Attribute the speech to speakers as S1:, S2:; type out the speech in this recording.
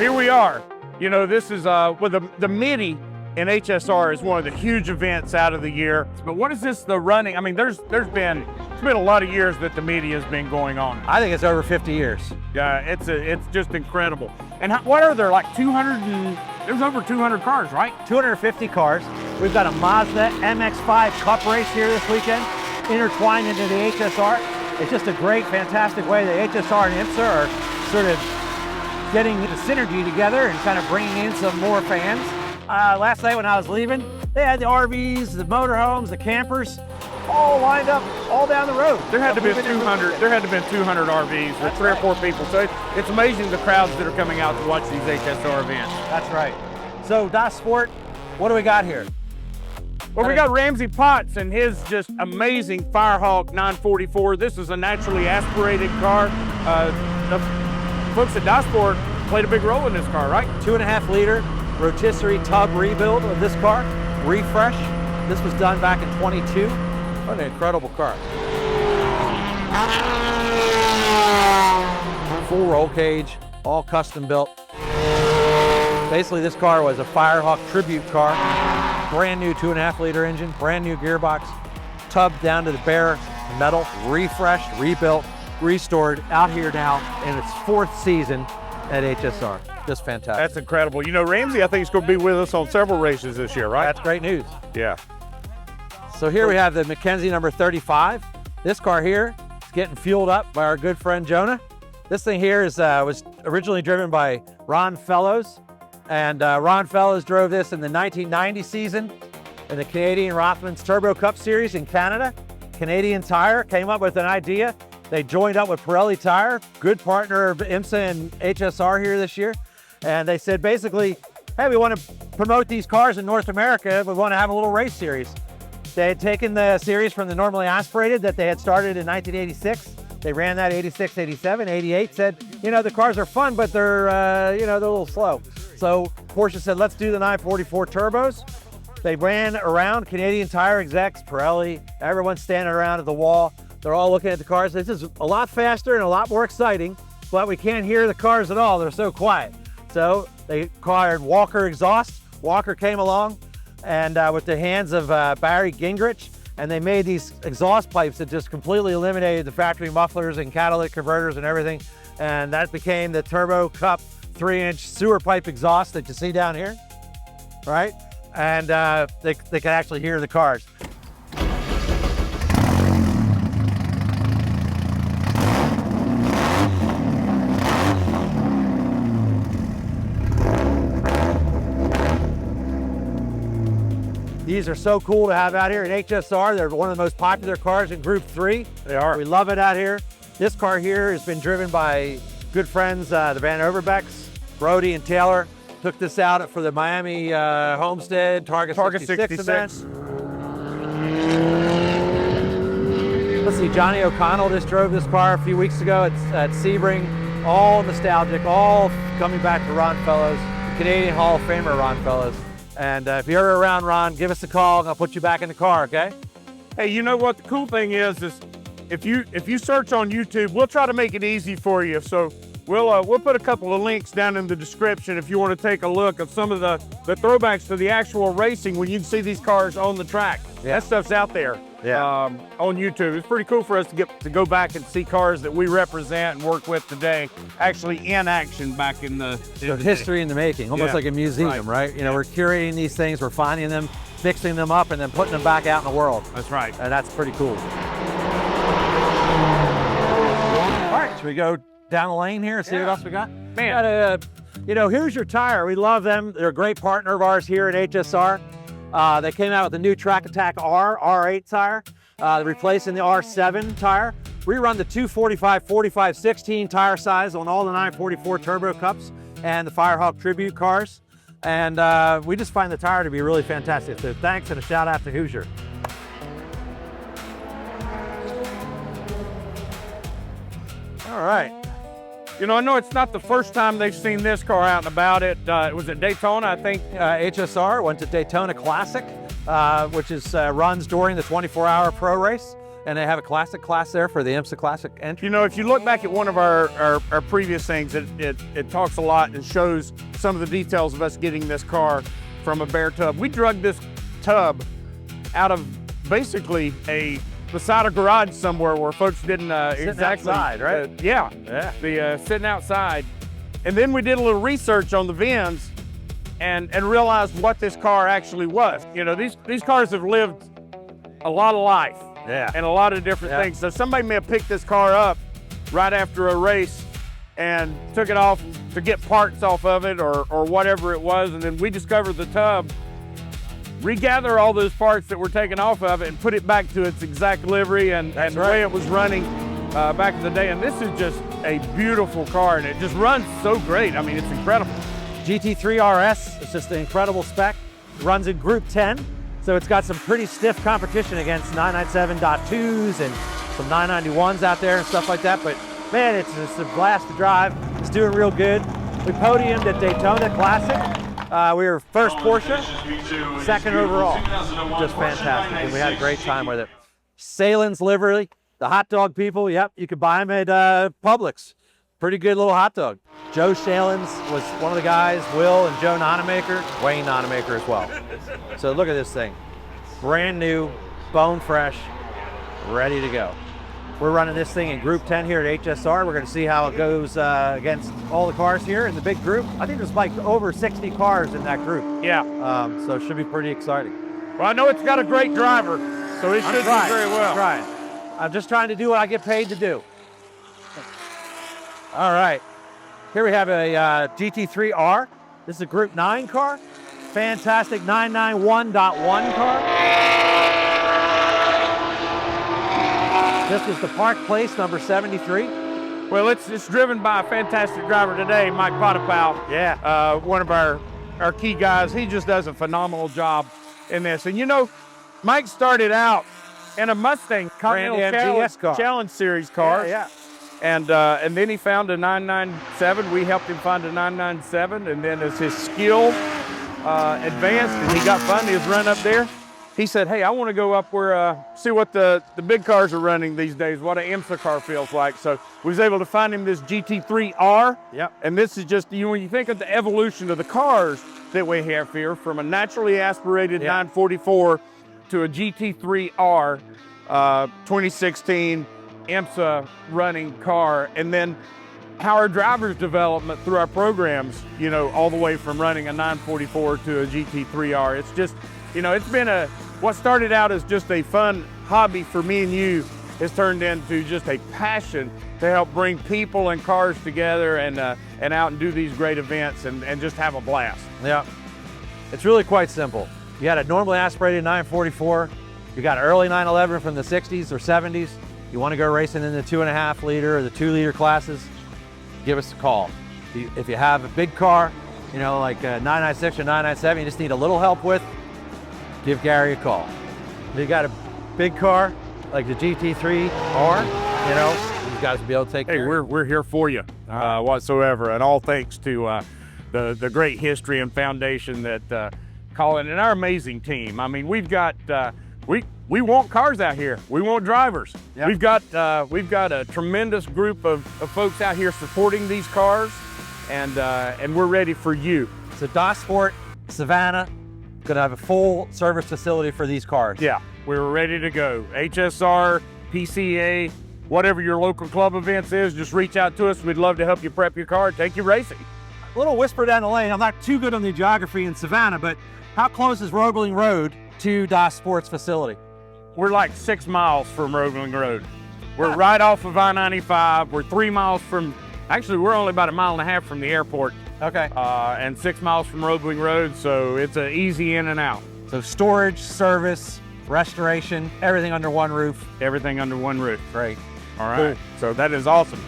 S1: here we are. You know, this is well, the Mitty in HSR is one of the huge events out of the year. But what is this, the running? I mean, it's been a lot of years that the Mitty has been going on.
S2: I think it's over 50 years.
S1: Yeah, it's just incredible. And what are there, like 200 there's over 200 cars, right?
S2: 250 cars. We've got a Mazda MX-5 Cup race here this weekend, intertwined into the HSR. It's just a great, fantastic way the HSR and IMSA are sort of getting the synergy together and kind of bringing in some more fans. Last night when I was leaving, they had the RVs, the motorhomes, the campers, all lined up all down the road.
S1: There had to be 200. There had to have been 200 RVs with 3 or 4 people. So it's amazing the crowds that are coming out to watch these HSR events.
S2: That's right. So Das Sport, what do we got here?
S1: Well, we got Ramsey Potts and his just amazing Firehawk 944. This is a naturally aspirated car. The folks at Das Sport played a big role in this car, right?
S2: 2.5 liter rotisserie tub rebuild of this car, refresh. This was done back in 22. What an incredible car. Full roll cage, all custom built. Basically, this car was a Firehawk tribute car. Brand new 2.5 liter engine, brand new gearbox, tub down to the bare metal, refreshed, rebuilt, restored, out here now in its 4th season at HSR. Just fantastic.
S1: That's incredible. You know, Ramsey, I think, is going to be with us on several races this year, right?
S2: That's great news.
S1: Yeah.
S2: So here we have the Mackenzie number 35. This car here is getting fueled up by our good friend Jonah. This thing here is was originally driven by Ron Fellows. And Ron Fellows drove this in the 1990 season in the Canadian Rothmans Turbo Cup Series in Canada. Canadian Tire came up with an idea. They joined up with Pirelli Tire, good partner of IMSA and HSR here this year. And they said basically, hey, we want to promote these cars in North America. We want to have a little race series. They had taken the series from the normally aspirated that they had started in 1986. They ran that 86, 87, 88, said, you know, the cars are fun, but they're, you know, they're a little slow. So Porsche said, let's do the 944 turbos. They ran around, Canadian Tire execs, Pirelli, everyone's standing around at the wall. They're all looking at the cars. This is a lot faster and a lot more exciting, but we can't hear the cars at all. They're so quiet. So they acquired Walker exhaust. Walker came along and with the hands of Barry Gingrich, and they made these exhaust pipes that just completely eliminated the factory mufflers and catalytic converters and everything. And that became the Turbo Cup 3-inch sewer pipe exhaust that you see down here, right? And they can actually hear the cars. These are so cool to have out here at HSR. They're one of the most popular cars in Group 3.
S1: They are.
S2: We love it out here. This car here has been driven by good friends, the Van Overbecks, Brody and Taylor. Took this out for the Miami Homestead Target 66 event. Let's see, Johnny O'Connell just drove this car a few weeks ago at Sebring. All nostalgic, all coming back to Ron Fellows, Canadian Hall of Famer Ron Fellows. And if you're around Ron, give us a call and I'll put you back in the car, okay?
S1: Hey, you know what the cool thing is if you search on YouTube, we'll try to make it easy for you. So we'll put a couple of links down in the description if you want to take a look at some of the throwbacks to the actual racing when you can see these cars on the track. Yeah. That stuff's out there on YouTube. It's pretty cool for us to go back and see cars that we represent and work with today actually in action back in the
S2: history in the making, almost like a museum, right? You know, we're curating these things, we're finding them, fixing them up, and then putting them back out in the world.
S1: That's right.
S2: And that's pretty cool. All right, should we go down the lane here and see what else we got?
S1: Man,
S2: you know, here's your tire. We love them. They're a great partner of ours here at HSR. They came out with the new Track Attack R, R8 tire, replacing the R7 tire. We run the 245, 45, 16 tire size on all the 944 Turbo Cups and the Firehawk Tribute cars. And we just find the tire to be really fantastic. So thanks and a shout out to Hoosier. All right.
S1: You know, I know it's not the first time they've seen this car out and about. It was at Daytona, I think.
S2: HSR went to Daytona Classic, which is runs during the 24-hour pro race. And they have a classic class there for the IMSA Classic entry.
S1: You know, if you look back at one of our previous things, it talks a lot and shows some of the details of us getting this car from a bare tub. We drug this tub out of basically beside a garage somewhere where folks didn't exactly
S2: outside, right?
S1: Yeah,
S2: Yeah.
S1: sitting outside. And then we did a little research on the VINs and realized what this car actually was. You know, these cars have lived a lot of life.
S2: Yeah.
S1: And a lot of different things. So somebody may have picked this car up right after a race and took it off to get parts off of it or whatever it was, and then we discovered the tub, regather all those parts that were taken off of it and put it back to its exact livery and the way it was running back in the day. And this is just a beautiful car, and it just runs so great. I mean, it's incredible.
S2: GT3 RS, it's just an incredible spec. It runs in Group 10. So it's got some pretty stiff competition against 997.2s and some 991s out there and stuff like that. But man, it's a blast to drive. It's doing real good. We podiumed at Daytona Classic. We were first Porsche, second overall. Just fantastic. And we had a great time with it. Salen's livery, the hot dog people, yep, you could buy them at Publix. Pretty good little hot dog. Joe Shalens was one of the guys, Will and Joe Nonamaker, Wayne Nonamaker as well. So look at this thing. Brand new, bone fresh, ready to go. We're running this thing in Group 10 here at HSR. We're gonna see how it goes against all the cars here in the big group. I think there's like over 60 cars in that group.
S1: Yeah.
S2: So it should be pretty exciting.
S1: Well, I know it's got a great driver, so it should do very well.
S2: I'm trying. I'm just trying to do what I get paid to do. All right, here we have a GT3 R. This is a Group 9 car. Fantastic 991.1 car. This is the Park Place number 73.
S1: Well, it's driven by a fantastic driver today, Mike Pottapau.
S2: Yeah.
S1: One of our key guys. He just does a phenomenal job in this. And you know, Mike started out in a Mustang Continental Challenge Series car.
S2: Yeah.
S1: And then he found a 997. We helped him find a 997. And then as his skill advanced and he got fun, his run up there, he said, hey, I want to go up where, see what the big cars are running these days, what an IMSA car feels like. So we was able to find him this GT3 R.
S2: Yep.
S1: And this is just, you know, when you think of the evolution of the cars that we have here, from a naturally aspirated 944 to a GT3 R 2016 IMSA running car, and then how our drivers development through our programs, you know, all the way from running a 944 to a GT3R. It's just, you know, it's been what started out as just a fun hobby for me and you has turned into just a passion to help bring people and cars together and out and do these great events and just have a blast.
S2: Yeah, it's really quite simple. You got a normally aspirated 944, you got an early 911 from the 60s or 70s, you want to go racing in the 2.5 liter or the 2 liter classes, give us a call. If you have a big car, you know, like a 996 or 997, you just need a little help with, give Gary a call. If you got a big car, like the GT3 R, you know, you guys will be able to take care of it.
S1: We're here for you whatsoever, and all thanks to the great history and foundation that Colin and our amazing team. I mean, we've got, we want cars out here. We want drivers. Yep. We've got a tremendous group of folks out here supporting these cars, and we're ready for you.
S2: So Dossport, Savannah, gonna have a full service facility for these cars.
S1: Yeah, we're ready to go. HSR, PCA, whatever your local club events is, just reach out to us. We'd love to help you prep your car, take you racing.
S2: A little whisper down the lane. I'm not too good on the geography in Savannah, but how close is Roebling Road to Dossport's facility?
S1: We're like 6 miles from Roebling Road. We're right off of I-95. We're 3 miles from, actually we're only about 1.5 miles from the airport.
S2: Okay.
S1: And 6 miles from Roebling Road, so it's an easy in and out.
S2: So storage, service, restoration, everything under one roof.
S1: Everything under one roof.
S2: Great.
S1: All right, cool. So that is awesome.